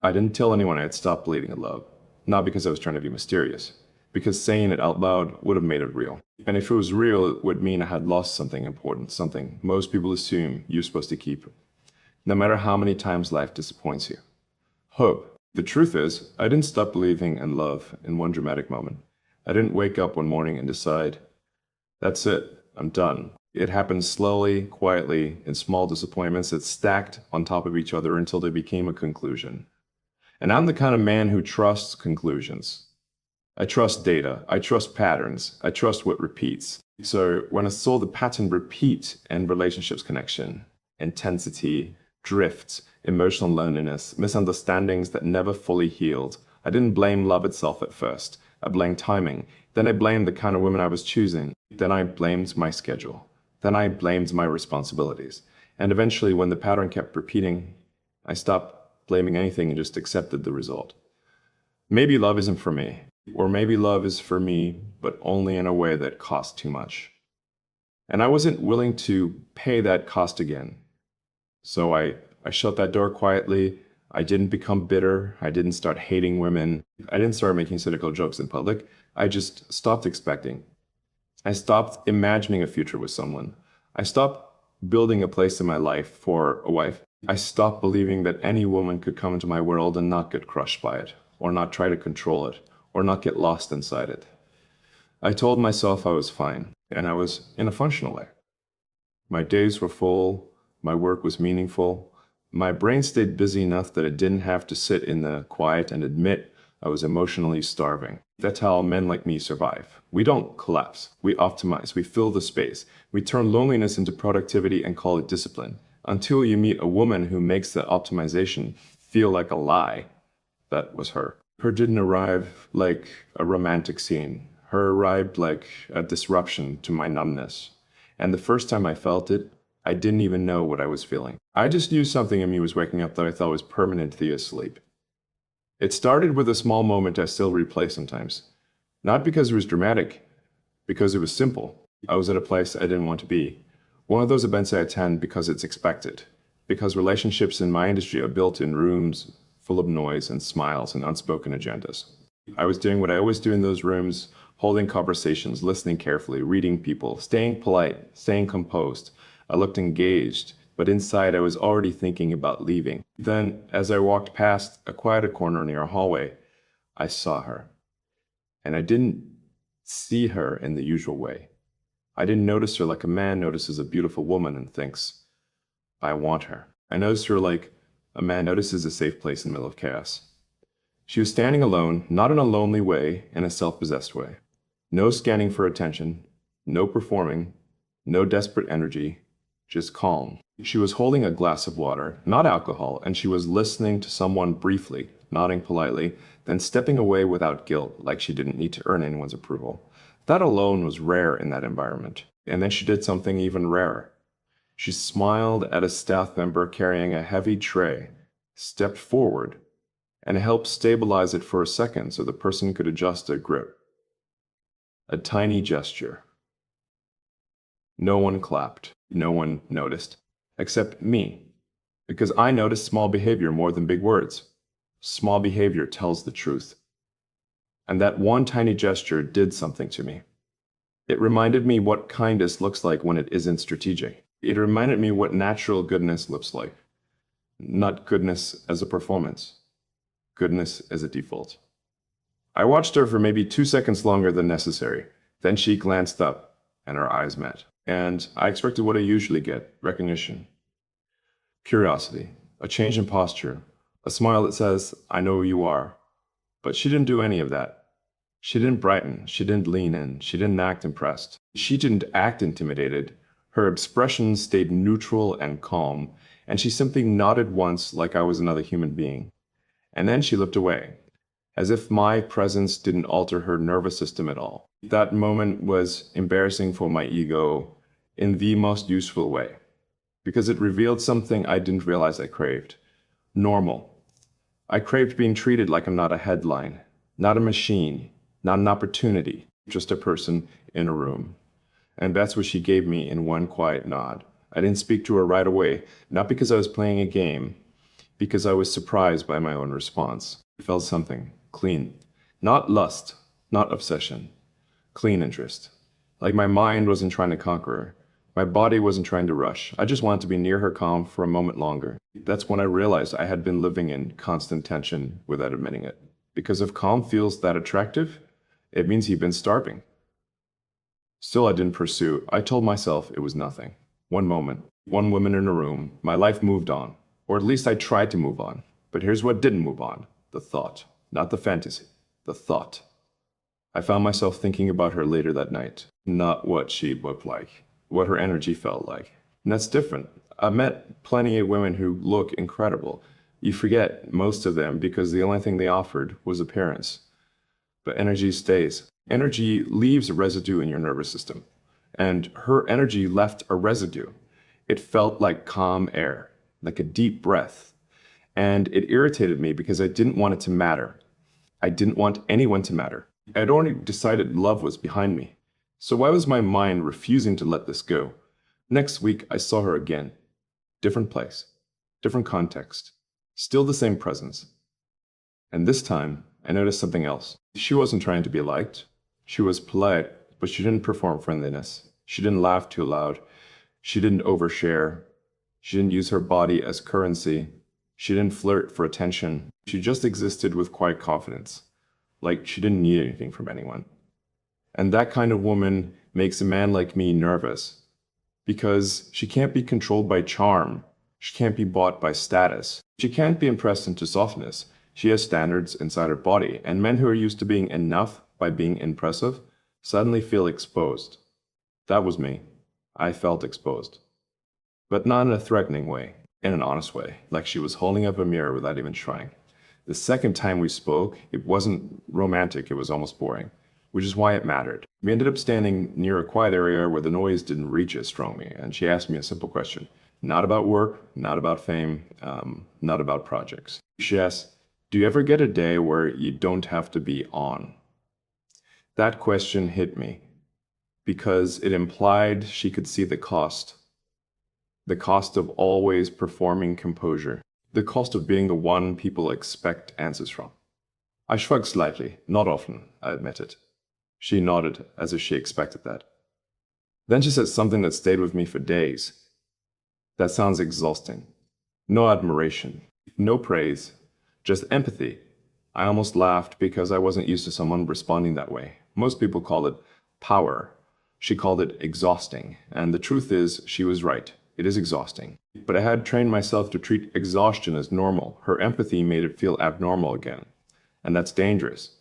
I didn't tell anyone I had stopped believing in love, not because I was trying to be mysterious, because saying it out loud would have made it real. And if it was real, it would mean I had lost something important, something most people assume you're supposed to keep, no matter how many times life disappoints you. Hope. The truth is, I didn't stop believing in love in one dramatic moment. I didn't wake up one morning and decide, that's it, I'm done. It happened slowly, quietly, in small disappointments that stacked on top of each other until they became a conclusion. And I'm the kind of man who trusts conclusions. I trust data, I trust patterns, I trust what repeats. So when I saw the pattern repeat in relationships connection, intensity, drift, emotional loneliness, misunderstandings that never fully healed, I didn't blame love itself at first. I blamed timing. Then I blamed the kind of woman I was choosing. Then I blamed my schedule. Then I blamed my responsibilities. And eventually, when the pattern kept repeating, I stopped blaming anything and just accepted the result. Maybe love isn't for me. Or maybe love is for me, but only in a way that costs too much. And I wasn't willing to pay that cost again. So I shut that door quietly. I didn't become bitter. I didn't start hating women. I didn't start making cynical jokes in public. I just stopped expecting. I stopped imagining a future with someone. I stopped building a place in my life for a wife. I stopped believing that any woman could come into my world and not get crushed by it, or not try to control it, or not get lost inside it. I told myself I was fine, and I was in a functional way. My days were full, my work was meaningful, my brain stayed busy enough that it didn't have to sit in the quiet and admit I was emotionally starving. That's how men like me survive. We don't collapse, we optimize, we fill the space. We turn loneliness into productivity and call it discipline. Until you meet a woman who makes the optimization feel like a lie. That was her. Her didn't arrive like a romantic scene. Her arrived like a disruption to my numbness. And the first time I felt it, I didn't even know what I was feeling. I just knew something in me was waking up that I thought was permanently asleep. It started with a small moment I still replay sometimes. Not because it was dramatic, because it was simple. I was at a place I didn't want to be. One of those events I attend because it's expected. Because relationships in my industry are built in rooms full of noise and smiles and unspoken agendas. I was doing what I always do in those rooms, holding conversations, listening carefully, reading people, staying polite, staying composed. I looked engaged, but inside I was already thinking about leaving. Then, as I walked past a quieter corner near a hallway, I saw her. And I didn't see her in the usual way. I didn't notice her like a man notices a beautiful woman and thinks, I want her. I noticed her like a man notices a safe place in the middle of chaos. She was standing alone, not in a lonely way, in a self-possessed way. No scanning for attention, no performing, no desperate energy, just calm. She was holding a glass of water, not alcohol, and she was listening to someone briefly, nodding politely, then stepping away without guilt, like she didn't need to earn anyone's approval. That alone was rare in that environment. And then she did something even rarer. She smiled at a staff member carrying a heavy tray, stepped forward, and helped stabilize it for a second so the person could adjust their grip. A tiny gesture. No one clapped. No one noticed. Except me. Because I noticed small behavior more than big words. Small behavior tells the truth. And that one tiny gesture did something to me. It reminded me what kindness looks like when it isn't strategic. It reminded me what natural goodness looks like. Not goodness as a performance. Goodness as a default. I watched her for maybe 2 seconds longer than necessary. Then she glanced up, and our eyes met. And I expected what I usually get, recognition. Curiosity, a change in posture, a smile that says, I know who you are. But she didn't do any of that. She didn't brighten, she didn't lean in, she didn't act impressed. She didn't act intimidated. Her expression stayed neutral and calm, and she simply nodded once like I was another human being. And then she looked away, as if my presence didn't alter her nervous system at all. That moment was embarrassing for my ego in the most useful way, because it revealed something I didn't realize I craved. Normal. I craved being treated like I'm not a headline, not a machine, not an opportunity, just a person in a room. And that's what she gave me in one quiet nod. I didn't speak to her right away, not because I was playing a game, because I was surprised by my own response. I felt something clean. Not lust, not obsession. Clean interest. Like my mind wasn't trying to conquer her. My body wasn't trying to rush. I just wanted to be near her calm for a moment longer. That's when I realized I had been living in constant tension without admitting it. Because if calm feels that attractive, it means you've been starving. Still, I didn't pursue. I told myself it was nothing. One moment, one woman in a room, my life moved on. Or at least I tried to move on. But here's what didn't move on. The thought. Not the fantasy. The thought. I found myself thinking about her later that night. Not what she looked like. What her energy felt like. And that's different. I met plenty of women who look incredible. You forget most of them because the only thing they offered was appearance. But energy stays. Energy leaves a residue in your nervous system. And her energy left a residue. It felt like calm air, like a deep breath. And it irritated me because I didn't want it to matter. I didn't want anyone to matter. I'd already decided love was behind me. So why was my mind refusing to let this go? Next week, I saw her again. Different place, different context, still the same presence. And this time, I noticed something else. She wasn't trying to be liked. She was polite, but she didn't perform friendliness. She didn't laugh too loud. She didn't overshare. She didn't use her body as currency. She didn't flirt for attention. She just existed with quiet confidence, like she didn't need anything from anyone. And that kind of woman makes a man like me nervous, because she can't be controlled by charm. She can't be bought by status. She can't be impressed into softness. She has standards inside her body, and men who are used to being enough by being impressive suddenly feel exposed. That was me. I felt exposed. But not in a threatening way, in an honest way, like she was holding up a mirror without even trying. The second time we spoke, it wasn't romantic, it was almost boring, which is why it mattered. We ended up standing near a quiet area where the noise didn't reach as strongly, and she asked me a simple question. Not about work, not about fame, not about projects. She asked, do you ever get a day where you don't have to be on? That question hit me because it implied she could see the cost of always performing composure, the cost of being the one people expect answers from. I shrugged slightly, not often, I admitted. She nodded as if she expected that. Then she said something that stayed with me for days. That sounds exhausting. No admiration, no praise, just empathy. I almost laughed because I wasn't used to someone responding that way. Most people call it power. She called it exhausting, and the truth is, she was right. It is exhausting. But I had trained myself to treat exhaustion as normal. Her empathy made it feel abnormal again. And that's dangerous.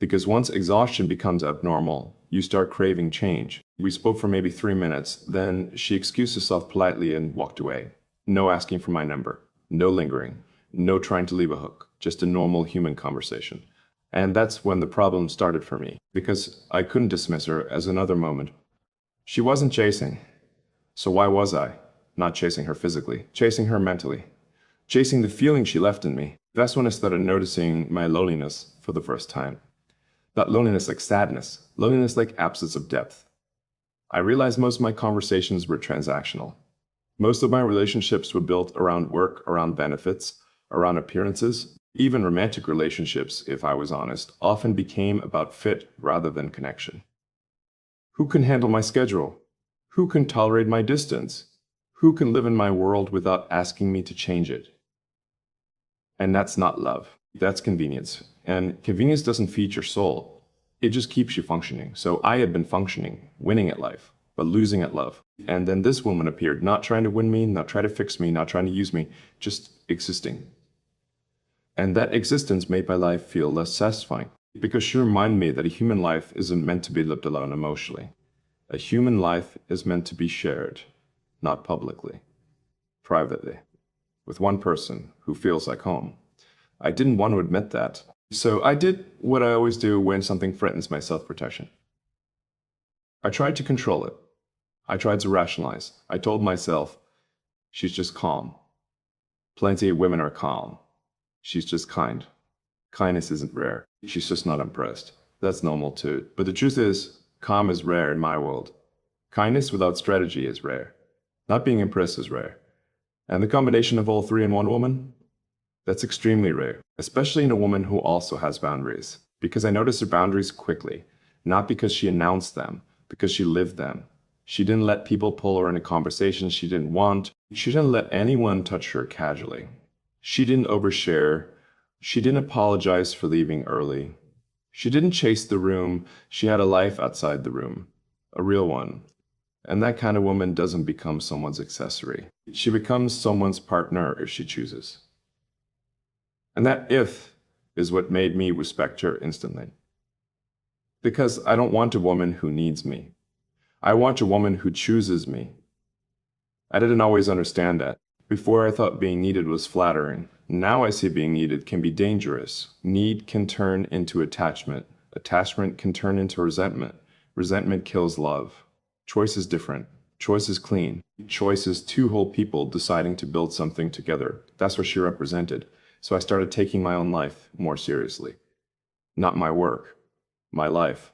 Because once exhaustion becomes abnormal, you start craving change. We spoke for maybe 3 minutes, then she excused herself politely and walked away. No asking for my number. No lingering. No trying to leave a hook. Just a normal human conversation. And that's when the problem started for me, because I couldn't dismiss her as another moment. She wasn't chasing. So why was I? Not chasing her physically, chasing her mentally, chasing the feeling she left in me. That's when I started noticing my loneliness for the first time. Not loneliness like sadness, loneliness like absence of depth. I realized most of my conversations were transactional. Most of my relationships were built around work, around benefits, around appearances. Even romantic relationships, if I was honest, often became about fit rather than connection. Who can handle my schedule? Who can tolerate my distance? Who can live in my world without asking me to change it? And that's not love. That's convenience. And convenience doesn't feed your soul. It just keeps you functioning. So I had been functioning, winning at life, but losing at love. And then this woman appeared, not trying to win me, not trying to fix me, not trying to use me, just existing. And that existence made my life feel less satisfying, because she reminded me that a human life isn't meant to be lived alone emotionally. A human life is meant to be shared, not publicly, privately, with one person who feels like home. I didn't want to admit that. So I did what I always do when something threatens my self-protection. I tried to control it. I tried to rationalize. I told myself, she's just calm. Plenty of women are calm. She's just kind. Kindness isn't rare. She's just not impressed. That's normal too. But the truth is, calm is rare in my world. Kindness without strategy is rare. Not being impressed is rare. And the combination of all three in one woman? That's extremely rare, especially in a woman who also has boundaries. Because I noticed her boundaries quickly, not because she announced them, because she lived them. She didn't let people pull her into conversations she didn't want. She didn't let anyone touch her casually. She didn't overshare. She didn't apologize for leaving early. She didn't chase the room. She had a life outside the room, a real one. And that kind of woman doesn't become someone's accessory. She becomes someone's partner if she chooses. And that if is what made me respect her instantly. Because I don't want a woman who needs me. I want a woman who chooses me. I didn't always understand that. Before I thought being needed was flattering. Now I see being needed can be dangerous. Need can turn into attachment. Attachment can turn into resentment. Resentment kills love. Choice is different. Choice is clean. Choice is two whole people deciding to build something together. That's what she represented. So I started taking my own life more seriously. Not my work, my life.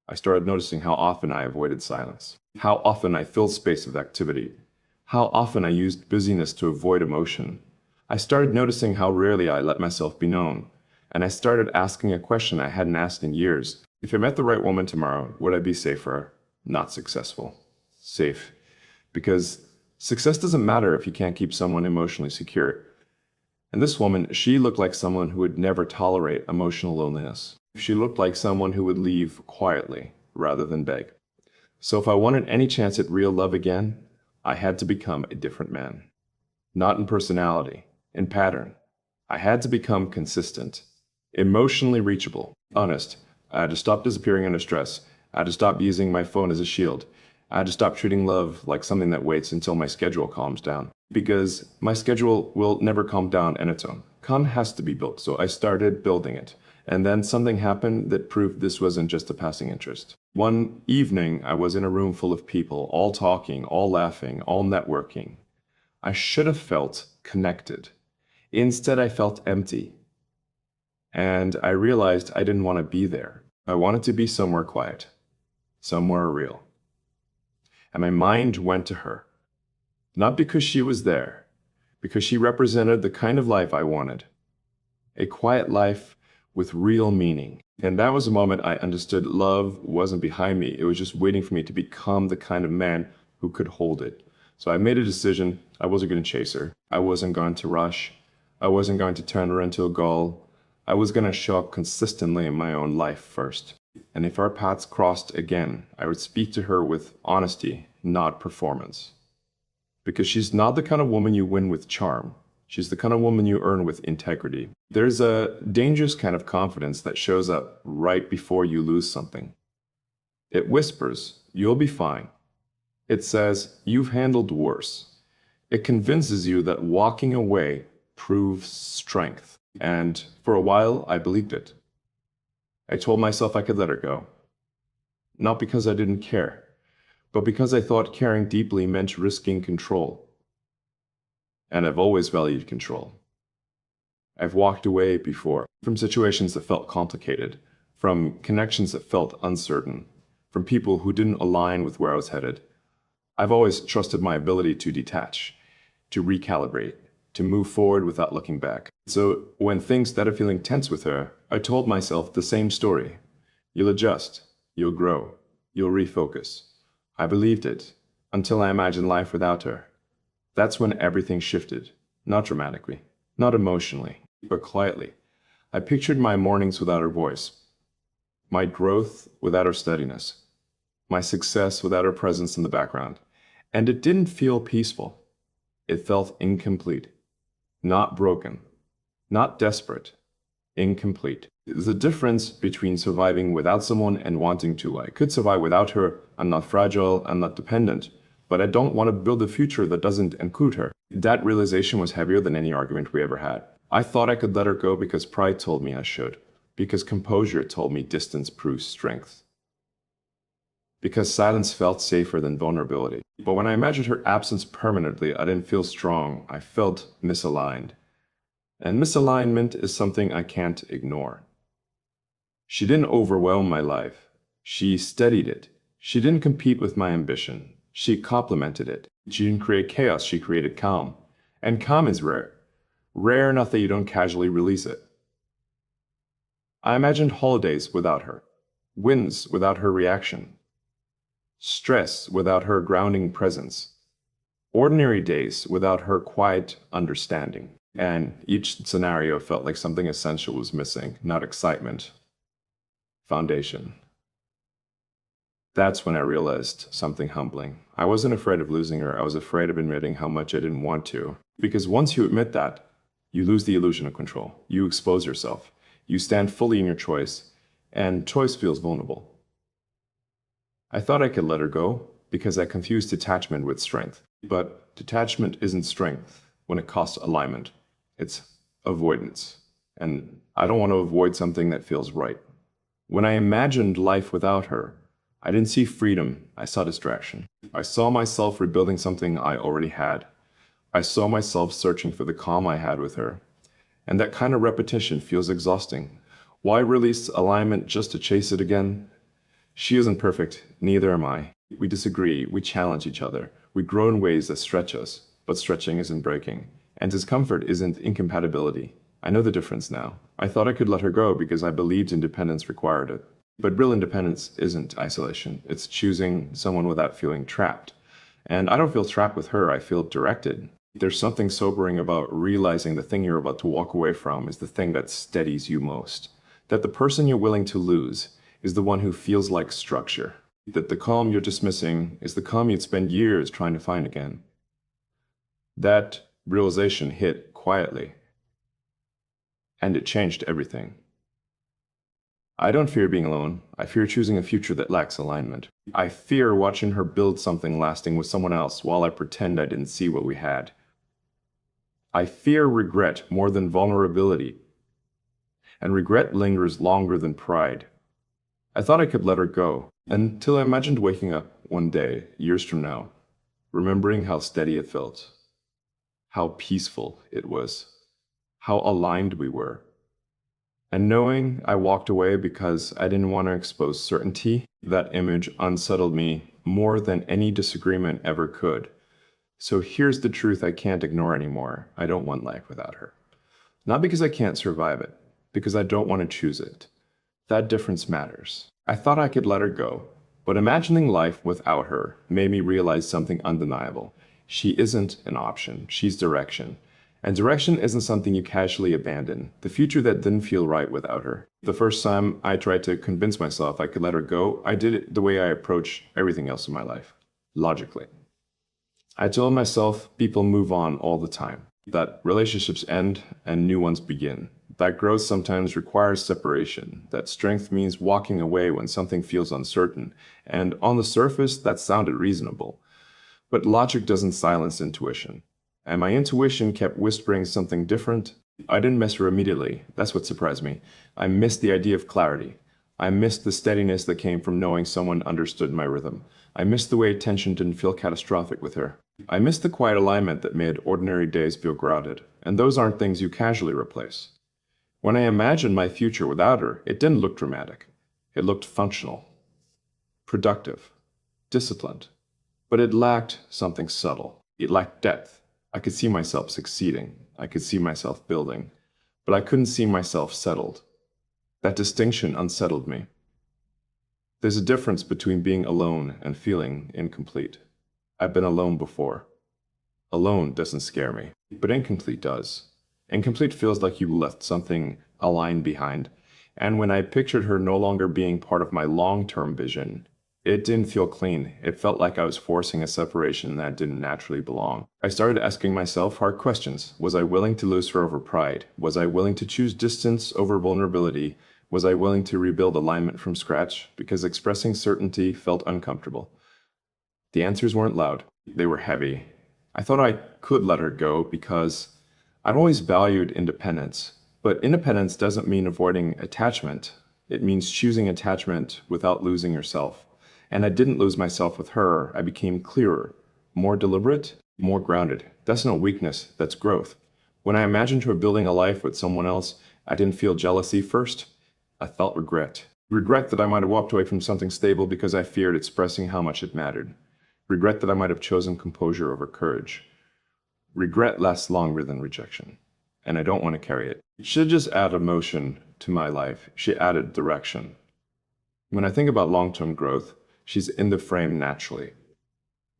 I started noticing how often I avoided silence, how often I filled space with activity, how often I used busyness to avoid emotion. I started noticing how rarely I let myself be known, and I started asking a question I hadn't asked in years. If I met the right woman tomorrow, would I be safer? Not successful. Safe. Because success doesn't matter if you can't keep someone emotionally secure. And this woman, she looked like someone who would never tolerate emotional loneliness. She looked like someone who would leave quietly rather than beg. So if I wanted any chance at real love again, I had to become a different man. Not in personality, in pattern. I had to become consistent, emotionally reachable, honest. I had to stop disappearing under stress. I had to stop using my phone as a shield. I had to stop treating love like something that waits until my schedule calms down. Because my schedule will never calm down on its own. Calm has to be built, so I started building it. And then something happened that proved this wasn't just a passing interest. One evening, I was in a room full of people, all talking, all laughing, all networking. I should have felt connected. Instead, I felt empty. And I realized I didn't want to be there. I wanted to be somewhere quiet, somewhere real. And my mind went to her. Not because she was there, because she represented the kind of life I wanted. A quiet life with real meaning. And that was the moment I understood love wasn't behind me. It was just waiting for me to become the kind of man who could hold it. So I made a decision. I wasn't going to chase her. I wasn't going to rush. I wasn't going to turn her into a goal. I was going to show up consistently in my own life first. And if our paths crossed again, I would speak to her with honesty, not performance. Because she's not the kind of woman you win with charm. She's the kind of woman you earn with integrity. There's a dangerous kind of confidence that shows up right before you lose something. It whispers, you'll be fine. It says, you've handled worse. It convinces you that walking away proves strength. And for a while, I believed it. I told myself I could let her go. Not because I didn't care, but because I thought caring deeply meant risking control. And I've always valued control. I've walked away before from situations that felt complicated, from connections that felt uncertain, from people who didn't align with where I was headed. I've always trusted my ability to detach, to recalibrate, to move forward without looking back. So when things started feeling tense with her, I told myself the same story. You'll adjust, you'll grow, you'll refocus. I believed it until I imagined life without her. That's when everything shifted, not dramatically, not emotionally, but quietly. I pictured my mornings without her voice, my growth without her steadiness, my success without her presence in the background. And it didn't feel peaceful. It felt incomplete, not broken, not desperate, incomplete. There's a difference between surviving without someone and wanting to. I could survive without her. I'm not fragile, I'm not dependent. But I don't want to build a future that doesn't include her. That realization was heavier than any argument we ever had. I thought I could let her go because pride told me I should, because composure told me distance proves strength, because silence felt safer than vulnerability. But when I imagined her absence permanently, I didn't feel strong. I felt misaligned. And misalignment is something I can't ignore. She didn't overwhelm my life. She steadied it. She didn't compete with my ambition. She complemented it. She didn't create chaos, she created calm. And calm is rare. Rare enough that you don't casually release it. I imagined holidays without her, wins without her reaction, stress without her grounding presence, ordinary days without her quiet understanding. And each scenario felt like something essential was missing, not excitement, foundation. That's when I realized something humbling. I wasn't afraid of losing her, I was afraid of admitting how much I didn't want to. Because once you admit that, you lose the illusion of control. You expose yourself. You stand fully in your choice, and choice feels vulnerable. I thought I could let her go because I confused detachment with strength. But detachment isn't strength when it costs alignment. It's avoidance. And I don't want to avoid something that feels right. When I imagined life without her, I didn't see freedom, I saw distraction. I saw myself rebuilding something I already had. I saw myself searching for the calm I had with her. And that kind of repetition feels exhausting. Why release alignment just to chase it again? She isn't perfect, neither am I. We disagree, we challenge each other. We grow in ways that stretch us, but stretching isn't breaking. And discomfort isn't incompatibility. I know the difference now. I thought I could let her go because I believed independence required it. But real independence isn't isolation. It's choosing someone without feeling trapped. And I don't feel trapped with her, I feel directed. There's something sobering about realizing the thing you're about to walk away from is the thing that steadies you most. That the person you're willing to lose is the one who feels like structure. That the calm you're dismissing is the calm you'd spend years trying to find again. That realization hit quietly. And it changed everything. I don't fear being alone. I fear choosing a future that lacks alignment. I fear watching her build something lasting with someone else while I pretend I didn't see what we had. I fear regret more than vulnerability. And regret lingers longer than pride. I thought I could let her go, until I imagined waking up one day, years from now, remembering how steady it felt, how peaceful it was, how aligned we were. And knowing I walked away because I didn't want to expose certainty, that image unsettled me more than any disagreement ever could. So here's the truth I can't ignore anymore. I don't want life without her. Not because I can't survive it, because I don't want to choose it. That difference matters. I thought I could let her go, but imagining life without her made me realize something undeniable. She isn't an option, she's direction. And direction isn't something you casually abandon. The future that didn't feel right without her. The first time I tried to convince myself I could let her go, I did it the way I approach everything else in my life. Logically. I told myself people move on all the time. That relationships end and new ones begin. That growth sometimes requires separation. That strength means walking away when something feels uncertain. And on the surface, that sounded reasonable. But logic doesn't silence intuition. And my intuition kept whispering something different. I didn't miss her immediately. That's what surprised me. I missed the idea of clarity. I missed the steadiness that came from knowing someone understood my rhythm. I missed the way tension didn't feel catastrophic with her. I missed the quiet alignment that made ordinary days feel grounded. And those aren't things you casually replace. When I imagined my future without her, it didn't look dramatic. It looked functional, productive, disciplined. But it lacked something subtle. It lacked depth. I could see myself succeeding. I could see myself building. But I couldn't see myself settled. That distinction unsettled me. There's a difference between being alone and feeling incomplete. I've been alone before. Alone doesn't scare me, but incomplete does. Incomplete feels like you left something aligned behind. And when I pictured her no longer being part of my long-term vision, it didn't feel clean. It felt like I was forcing a separation that didn't naturally belong. I started asking myself hard questions. Was I willing to lose her over pride? Was I willing to choose distance over vulnerability? Was I willing to rebuild alignment from scratch? Because expressing certainty felt uncomfortable. The answers weren't loud. They were heavy. I thought I could let her go because I've always valued independence. But independence doesn't mean avoiding attachment. It means choosing attachment without losing yourself. And I didn't lose myself with her. I became clearer, more deliberate, more grounded. That's no weakness, that's growth. When I imagined her building a life with someone else, I didn't feel jealousy first. I felt regret. Regret that I might have walked away from something stable because I feared expressing how much it mattered. Regret that I might have chosen composure over courage. Regret lasts longer than rejection. and I don't want to carry it. She didn't just add emotion to my life, she added direction. When I think about long-term growth, she's in the frame naturally.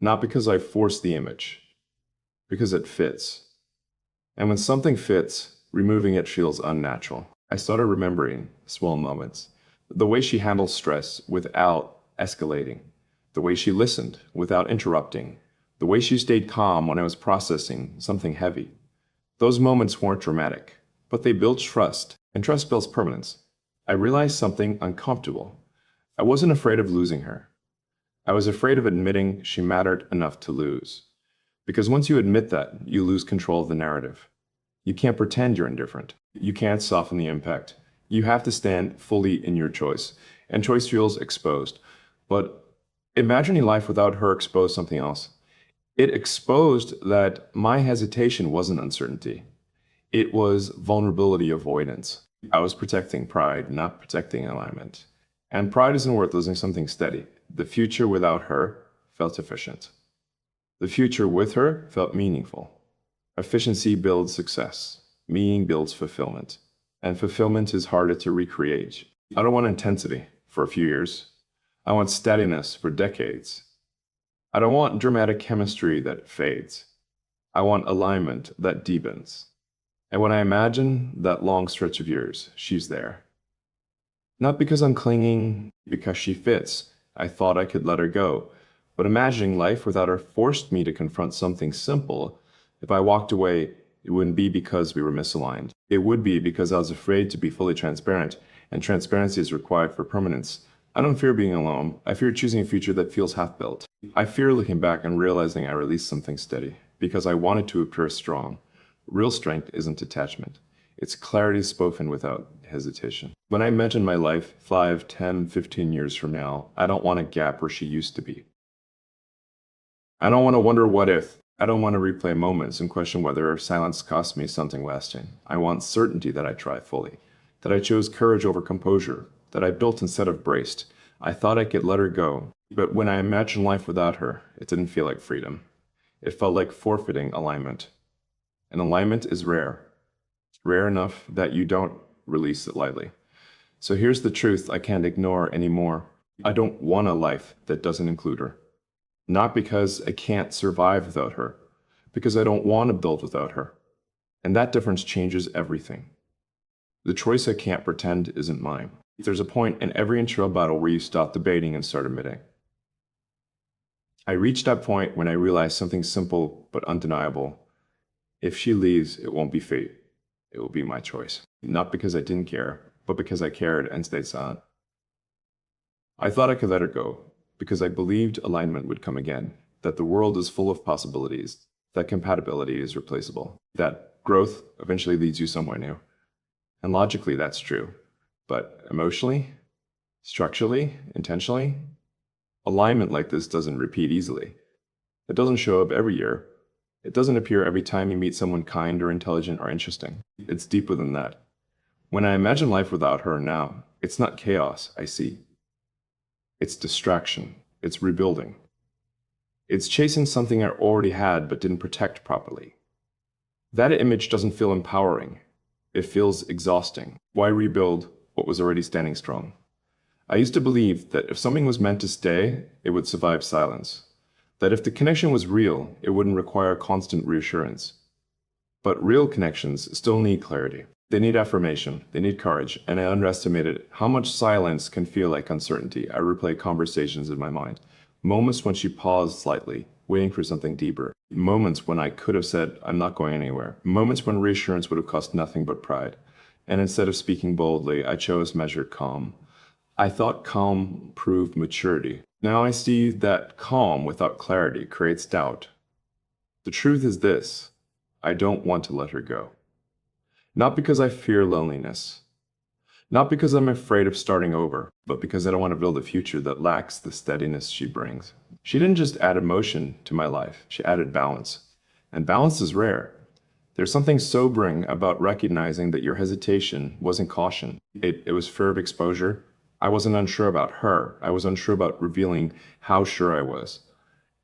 Not because I force the image, because it fits. And when something fits, removing it feels unnatural. I started remembering small moments. The way she handled stress without escalating. The way she listened without interrupting. The way she stayed calm when I was processing something heavy. Those moments weren't dramatic, but they built trust, and trust builds permanence. I realized something uncomfortable. I wasn't afraid of losing her. I was afraid of admitting she mattered enough to lose. Because once you admit that, you lose control of the narrative. You can't pretend you're indifferent. You can't soften the impact. You have to stand fully in your choice. And choice feels exposed. But imagining life without her exposed something else. It exposed that my hesitation wasn't uncertainty. It was vulnerability avoidance. I was protecting pride, not protecting alignment. And pride isn't worth losing something steady. The future without her felt efficient. The future with her felt meaningful. Efficiency builds success. Meaning builds fulfillment. And fulfillment is harder to recreate. I don't want intensity for a few years. I want steadiness for decades. I don't want dramatic chemistry that fades. I want alignment that deepens. And when I imagine that long stretch of years, she's there. Not because I'm clinging, because she fits. I thought I could let her go. But imagining life without her forced me to confront something simple. If I walked away, it wouldn't be because we were misaligned. It would be because I was afraid to be fully transparent, and transparency is required for permanence. I don't fear being alone. I fear choosing a future that feels half-built. I fear looking back and realizing I released something steady, because I wanted to appear strong. Real strength isn't attachment. It's clarity spoken without hesitation. When I imagine my life 5, 10, 15 years from now, I don't want a gap where she used to be. I don't want to wonder what if. I don't want to replay moments and question whether silence cost me something lasting. I want certainty that I tried fully, that I chose courage over composure, that I built instead of braced. I thought I could let her go, but when I imagined life without her, it didn't feel like freedom. It felt like forfeiting alignment. And alignment is rare. Rare enough that you don't release it lightly. So here's the truth I can't ignore anymore. I don't want a life that doesn't include her. Not because I can't survive without her, because I don't want to build without her. And that difference changes everything. The choice I can't pretend isn't mine. There's a point in every internal battle where you stop debating and start admitting. I reached that point when I realized something simple but undeniable. If she leaves, it won't be fate. It will be my choice. Not because I didn't care, but because I cared and stayed silent. I thought I could let her go, because I believed alignment would come again, that the world is full of possibilities, that compatibility is replaceable, that growth eventually leads you somewhere new. And logically, that's true. But emotionally, structurally, intentionally, alignment like this doesn't repeat easily. It doesn't show up every year. It doesn't appear every time you meet someone kind or intelligent or interesting. It's deeper than that. When I imagine life without her now, it's not chaos I see. It's distraction. It's rebuilding. It's chasing something I already had but didn't protect properly. That image doesn't feel empowering. It feels exhausting. Why rebuild what was already standing strong? I used to believe that if something was meant to stay, it would survive silence. That if the connection was real, it wouldn't require constant reassurance. But real connections still need clarity. They need affirmation, they need courage, and I underestimated how much silence can feel like uncertainty. I replay conversations in my mind. Moments when she paused slightly, waiting for something deeper. Moments when I could have said, I'm not going anywhere. Moments when reassurance would have cost nothing but pride. And instead of speaking boldly, I chose measured calm. I thought calm proved maturity. Now I see that calm without clarity creates doubt. The truth is this: I don't want to let her go. Not because I fear loneliness. Not because I'm afraid of starting over, but because I don't want to build a future that lacks the steadiness she brings. She didn't just add emotion to my life, she added balance. And balance is rare. There's something sobering about recognizing that your hesitation wasn't caution. It was fear of exposure. I wasn't unsure about her. I was unsure about revealing how sure I was.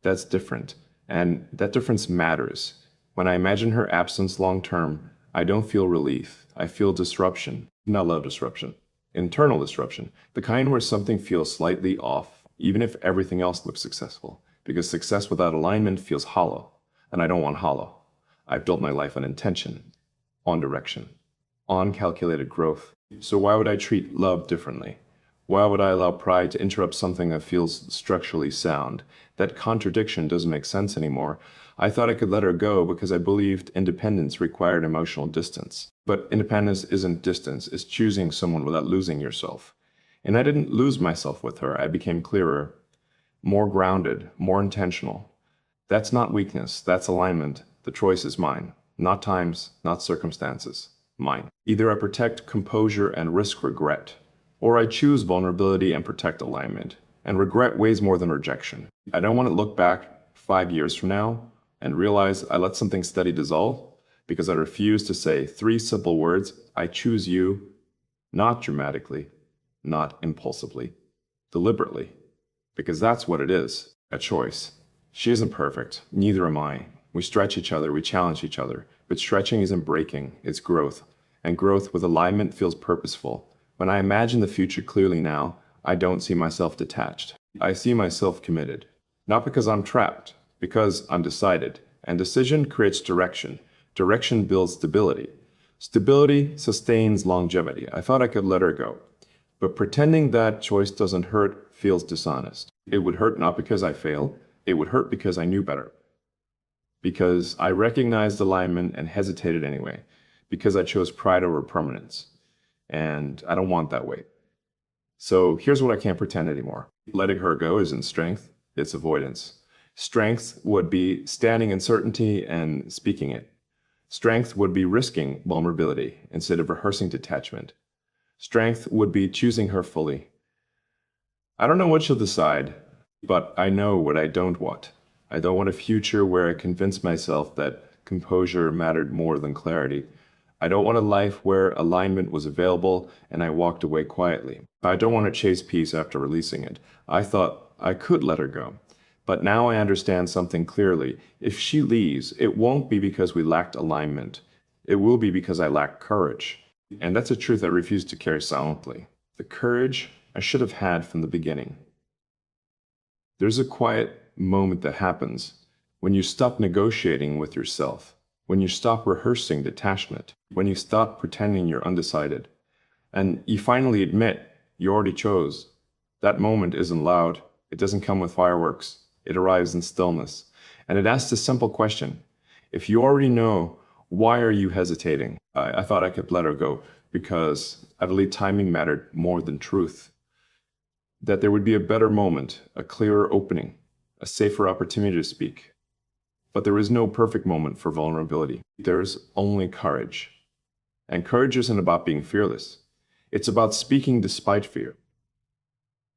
That's different. And that difference matters. When I imagine her absence long term, I don't feel relief. I feel disruption. Not love disruption. Internal disruption. The kind where something feels slightly off, even if everything else looks successful. Because success without alignment feels hollow. And I don't want hollow. I've built my life on intention, on direction, on calculated growth. So why would I treat love differently? Why would I allow pride to interrupt something that feels structurally sound? That contradiction doesn't make sense anymore. I thought I could let her go because I believed independence required emotional distance. But independence isn't distance, it's choosing someone without losing yourself. And I didn't lose myself with her. I became clearer, more grounded, more intentional. That's not weakness, that's alignment. The choice is mine. Not time's, not circumstances. Mine. Either I protect composure and risk regret, or I choose vulnerability and protect alignment. And regret weighs more than rejection. I don't want to look back 5 years from now and realize I let something steady dissolve because I refused to say 3 simple words: I choose you, not dramatically, not impulsively, deliberately. Because that's what it is, a choice. She isn't perfect, neither am I. We stretch each other, we challenge each other. But stretching isn't breaking, it's growth. And growth with alignment feels purposeful. When I imagine the future clearly now, I don't see myself detached. I see myself committed. Not because I'm trapped, because I'm decided. And decision creates direction. Direction builds stability. Stability sustains longevity. I thought I could let her go. But pretending that choice doesn't hurt feels dishonest. It would hurt not because I failed. It would hurt because I knew better. Because I recognized alignment and hesitated anyway. Because I chose pride over permanence. And I don't want that weight. So here's what I can't pretend anymore. Letting her go isn't strength, it's avoidance. Strength would be standing in certainty and speaking it. Strength would be risking vulnerability instead of rehearsing detachment. Strength would be choosing her fully. I don't know what she'll decide, but I know what I don't want. I don't want a future where I convince myself that composure mattered more than clarity. I don't want a life where alignment was available and I walked away quietly. I don't want to chase peace after releasing it. I thought I could let her go. But now I understand something clearly. If she leaves, it won't be because we lacked alignment. It will be because I lacked courage. And that's a truth I refuse to carry silently. The courage I should have had from the beginning. There's a quiet moment that happens when you stop negotiating with yourself. When you stop rehearsing detachment, when you stop pretending you're undecided, and you finally admit you already chose. That moment isn't loud. It doesn't come with fireworks. It arrives in stillness. And it asks a simple question. If you already know, why are you hesitating? I thought I could let her go because I believe timing mattered more than truth. That there would be a better moment, a clearer opening, a safer opportunity to speak. But there is no perfect moment for vulnerability. There's only courage. And courage isn't about being fearless. It's about speaking despite fear.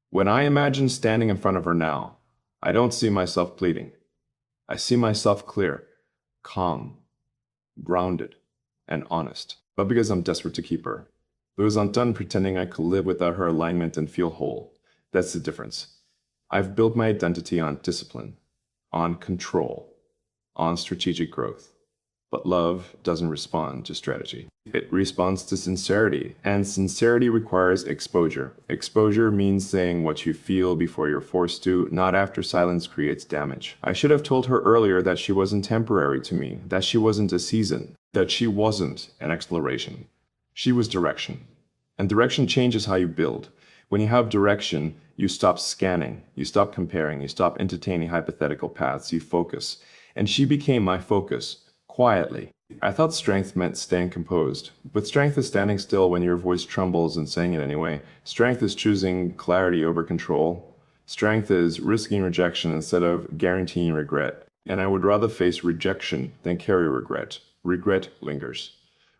When I imagine standing in front of her now, I don't see myself pleading. I see myself clear, calm, grounded, and honest. But because I'm desperate to keep her. Because I'm done pretending I could live without her alignment and feel whole. That's the difference. I've built my identity on discipline, on control, on strategic growth. But love doesn't respond to strategy. It responds to sincerity, and sincerity requires exposure. Exposure means saying what you feel before you're forced to, not after silence creates damage. I should have told her earlier that she wasn't temporary to me, that she wasn't a season, that she wasn't an exploration. She was direction. And direction changes how you build. When you have direction, you stop scanning, you stop comparing, you stop entertaining hypothetical paths, you focus. And she became my focus, quietly. I thought strength meant staying composed, but strength is standing still when your voice trembles and saying it anyway. Strength is choosing clarity over control. Strength is risking rejection instead of guaranteeing regret. And I would rather face rejection than carry regret. Regret lingers.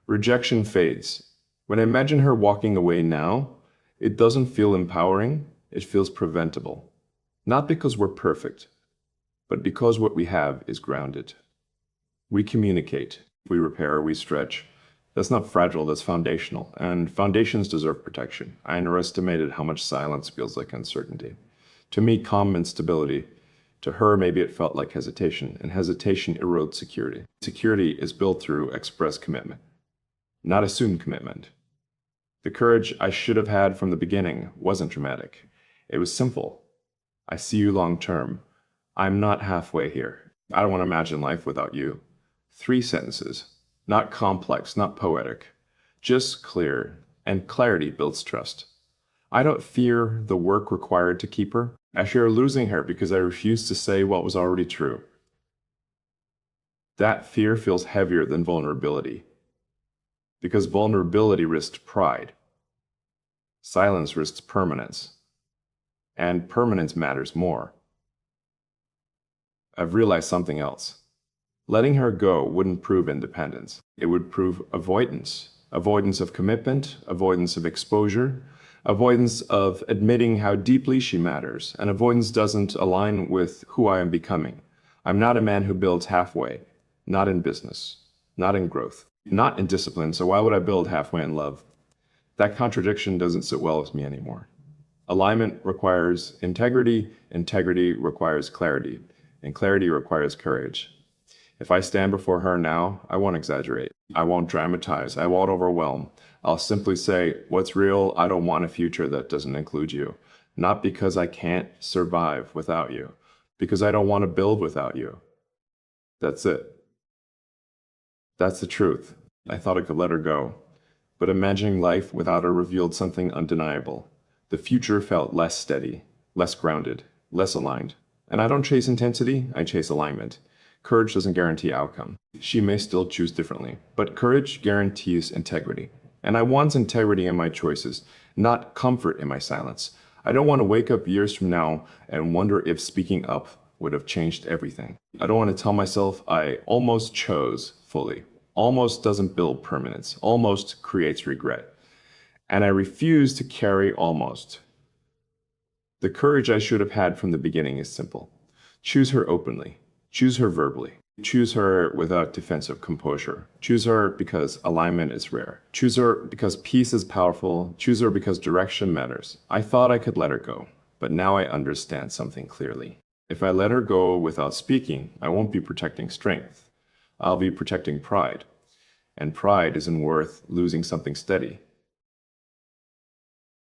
Rejection fades. When I imagine her walking away now, it doesn't feel empowering, it feels preventable. Not because we're perfect, but because what we have is grounded. We communicate, we repair, we stretch. That's not fragile, that's foundational. And foundations deserve protection. I underestimated how much silence feels like uncertainty. To me, calm meant stability. To her, maybe it felt like hesitation, and hesitation erodes security. Security is built through express commitment. not assumed commitment. The courage I should have had from the beginning wasn't dramatic. It was simple. I see you long term. I'm not halfway here. I don't want to imagine life without you. 3 sentences. Not complex, not poetic. Just clear. And clarity builds trust. I don't fear the work required to keep her. I fear losing her because I refuse to say what was already true. That fear feels heavier than vulnerability. Because vulnerability risks pride. Silence risks permanence. And permanence matters more. I've realized something else. Letting her go wouldn't prove independence. It would prove avoidance. Avoidance of commitment, avoidance of exposure, avoidance of admitting how deeply she matters, and avoidance doesn't align with who I am becoming. I'm not a man who builds halfway, not in business, not in growth, not in discipline, so why would I build halfway in love? That contradiction doesn't sit well with me anymore. Alignment requires integrity, integrity requires clarity, and clarity requires courage. If I stand before her now, I won't exaggerate. I won't dramatize. I won't overwhelm. I'll simply say, what's real? I don't want a future that doesn't include you. Not because I can't survive without you, because I don't want to build without you. That's it. That's the truth. I thought I could let her go. But imagining life without her revealed something undeniable. The future felt less steady, less grounded, less aligned. And I don't chase intensity, I chase alignment. Courage doesn't guarantee outcome. She may still choose differently, but courage guarantees integrity. And I want integrity in my choices, not comfort in my silence. I don't want to wake up years from now and wonder if speaking up would have changed everything. I don't want to tell myself I almost chose fully. Almost doesn't build permanence. Almost creates regret. And I refuse to carry almost. The courage I should have had from the beginning is simple. Choose her openly. Choose her verbally. Choose her without defensive composure. Choose her because alignment is rare. Choose her because peace is powerful. Choose her because direction matters. I thought I could let her go, but now I understand something clearly. If I let her go without speaking, I won't be protecting strength. I'll be protecting pride. And pride isn't worth losing something steady.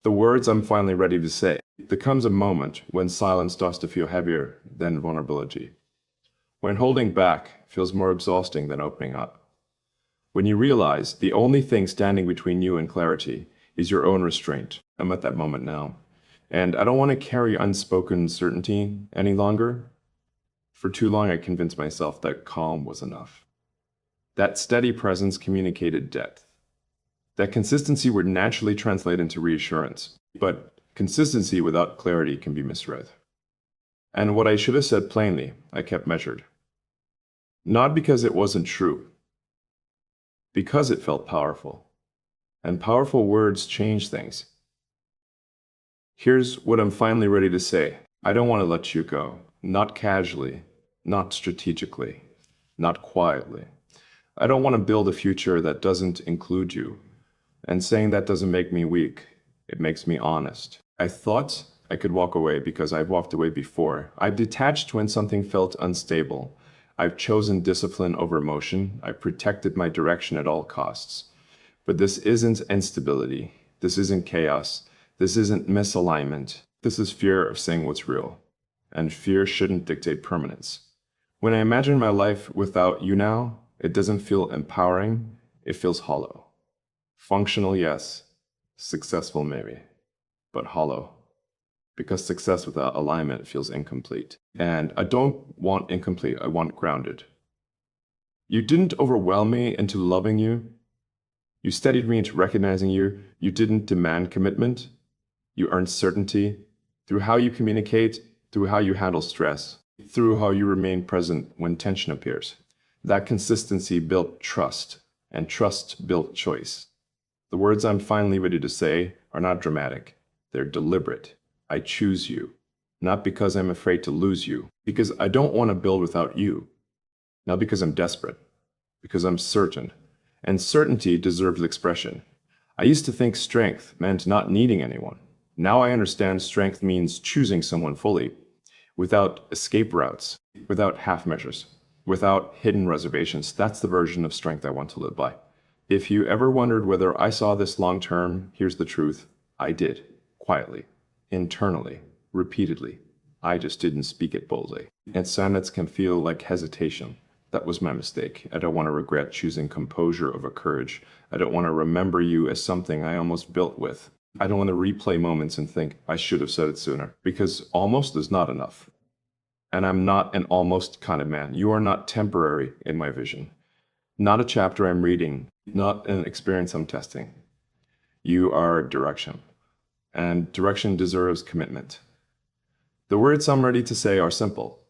The words I'm finally ready to say. There comes a moment when silence starts to feel heavier than vulnerability. When holding back feels more exhausting than opening up. When you realize the only thing standing between you and clarity is your own restraint. I'm at that moment now. And I don't want to carry unspoken certainty any longer. For too long, I convinced myself that calm was enough. That steady presence communicated depth. That consistency would naturally translate into reassurance. But consistency without clarity can be misread. And what I should have said plainly, I kept measured. Not because it wasn't true, because it felt powerful. And powerful words change things. Here's what I'm finally ready to say. I don't want to let you go. Not casually, not strategically, not quietly. I don't want to build a future that doesn't include you. And saying that doesn't make me weak. It makes me honest. I thought I could walk away because I've walked away before. I've detached when something felt unstable. I've chosen discipline over emotion. I've protected my direction at all costs. But this isn't instability. This isn't chaos. This isn't misalignment. This is fear of saying what's real. And fear shouldn't dictate permanence. When I imagine my life without you now, it doesn't feel empowering. It feels hollow. Functional, yes. Successful, maybe. But hollow. Because success without alignment feels incomplete. And I don't want incomplete, I want grounded. You didn't overwhelm me into loving you. You steadied me into recognizing you. You didn't demand commitment. You earned certainty through how you communicate, through how you handle stress, through how you remain present when tension appears. That consistency built trust, and trust built choice. The words I'm finally ready to say are not dramatic. They're deliberate. I choose you, not because I'm afraid to lose you, because I don't want to build without you, not because I'm desperate, because I'm certain, and certainty deserves expression. I used to think strength meant not needing anyone. Now I understand strength means choosing someone fully, without escape routes, without half measures, without hidden reservations. That's the version of strength I want to live by. If you ever wondered whether I saw this long term, here's the truth. I did. Quietly. Internally. Repeatedly. I just didn't speak it boldly. And silence can feel like hesitation. That was my mistake. I don't want to regret choosing composure over courage. I don't want to remember you as something I almost built with. I don't want to replay moments and think I should have said it sooner, because almost is not enough. And I'm not an almost kind of man. You are not temporary in my vision. Not a chapter I'm reading, not an experience I'm testing. You are direction, and direction deserves commitment. The words I'm ready to say are simple.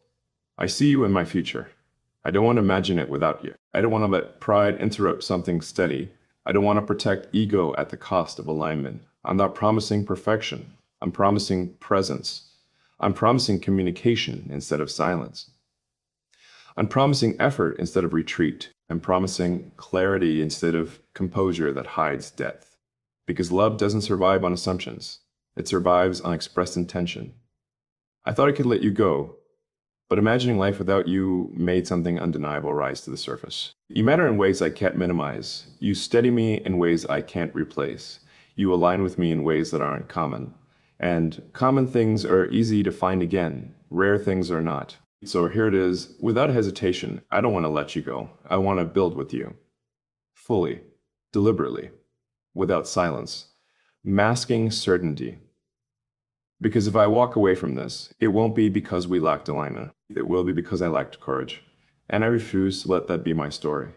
I see you in my future. I don't want to imagine it without you. I don't want to let pride interrupt something steady. I don't want to protect ego at the cost of alignment. I'm not promising perfection. I'm promising presence. I'm promising communication instead of silence. I'm promising effort instead of retreat. I'm promising clarity instead of composure that hides depth. Because love doesn't survive on assumptions. It survives on expressed intention. I thought I could let you go, but imagining life without you made something undeniable rise to the surface. You matter in ways I can't minimize. You steady me in ways I can't replace. You align with me in ways that aren't common. And common things are easy to find again. Rare things are not. So here it is. Without hesitation, I don't want to let you go. I want to build with you. Fully. Deliberately. Without silence. Masking certainty. Because if I walk away from this, it won't be because we lacked alignment. It will be because I lacked courage. And I refuse to let that be my story.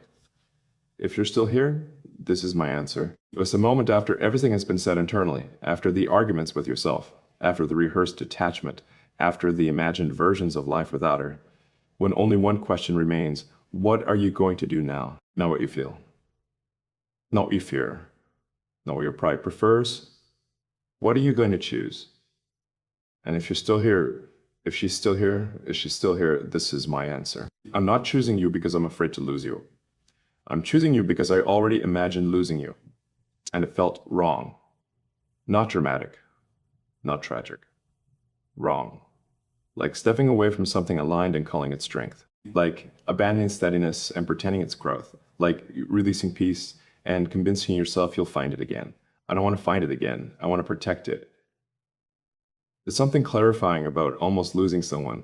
If you're still here, this is my answer. It was a moment after everything has been said internally, after the arguments with yourself, after the rehearsed detachment, after the imagined versions of life without her, when only one question remains: what are you going to do now? Not what you feel. Not what you fear. Not what your pride prefers. What are you going to choose? And if you're still here, if she's still here, this is my answer. I'm not choosing you because I'm afraid to lose you. I'm choosing you because I already imagined losing you. And it felt wrong. Not dramatic. Not tragic. Wrong. Like stepping away from something aligned and calling it strength. Like abandoning steadiness and pretending it's growth. Like releasing peace and convincing yourself you'll find it again. I don't want to find it again. I want to protect it. There's something clarifying about almost losing someone.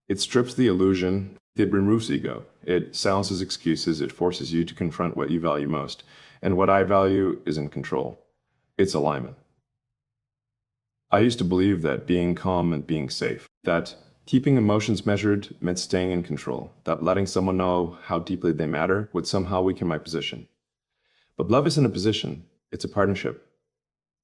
It strips the illusion, it removes ego, it silences excuses, it forces you to confront what you value most. And what I value isn't control, it's alignment. I used to believe that being calm meant being safe, that keeping emotions measured meant staying in control, that letting someone know how deeply they matter would somehow weaken my position. But love isn't a position, it's a partnership.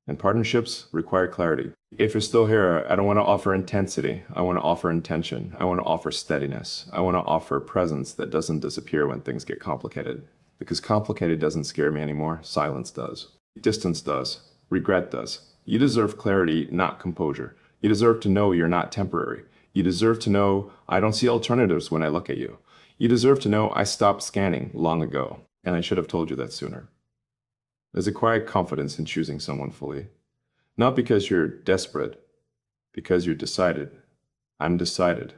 And partnerships require clarity. If you're still here, I don't want to offer intensity. I want to offer intention. I want to offer steadiness. I want to offer presence that doesn't disappear when things get complicated. Because complicated doesn't scare me anymore. Silence does. Distance does. Regret does. You deserve clarity, not composure. You deserve to know you're not temporary. You deserve to know I don't see alternatives when I look at you. You deserve to know I stopped scanning long ago. And I should have told you that sooner. There's a quiet confidence in choosing someone fully. Not because you're desperate, because you're decided. I'm decided,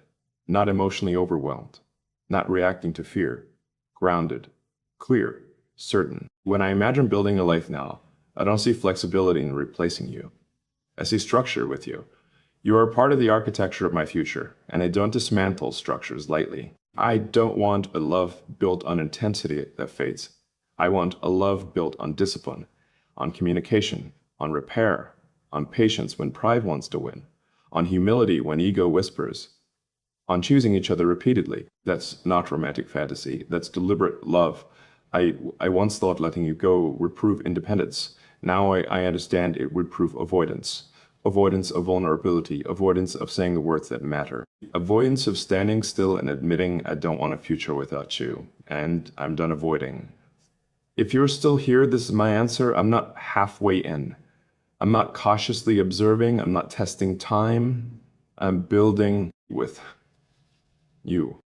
not emotionally overwhelmed, not reacting to fear, grounded, clear, certain. When I imagine building a life now, I don't see flexibility in replacing you. I see structure with you. You are a part of the architecture of my future, and I don't dismantle structures lightly. I don't want a love built on intensity that fades. I want a love built on discipline, on communication, on repair, on patience when pride wants to win, on humility when ego whispers, on choosing each other repeatedly. That's not romantic fantasy, that's deliberate love. I once thought letting you go would prove independence. Now I understand it would prove avoidance. Avoidance of vulnerability, avoidance of saying the words that matter. Avoidance of standing still and admitting I don't want a future without you, and I'm done avoiding. If you're still here, this is my answer. I'm not halfway in. I'm not cautiously observing. I'm not testing time. I'm building with you.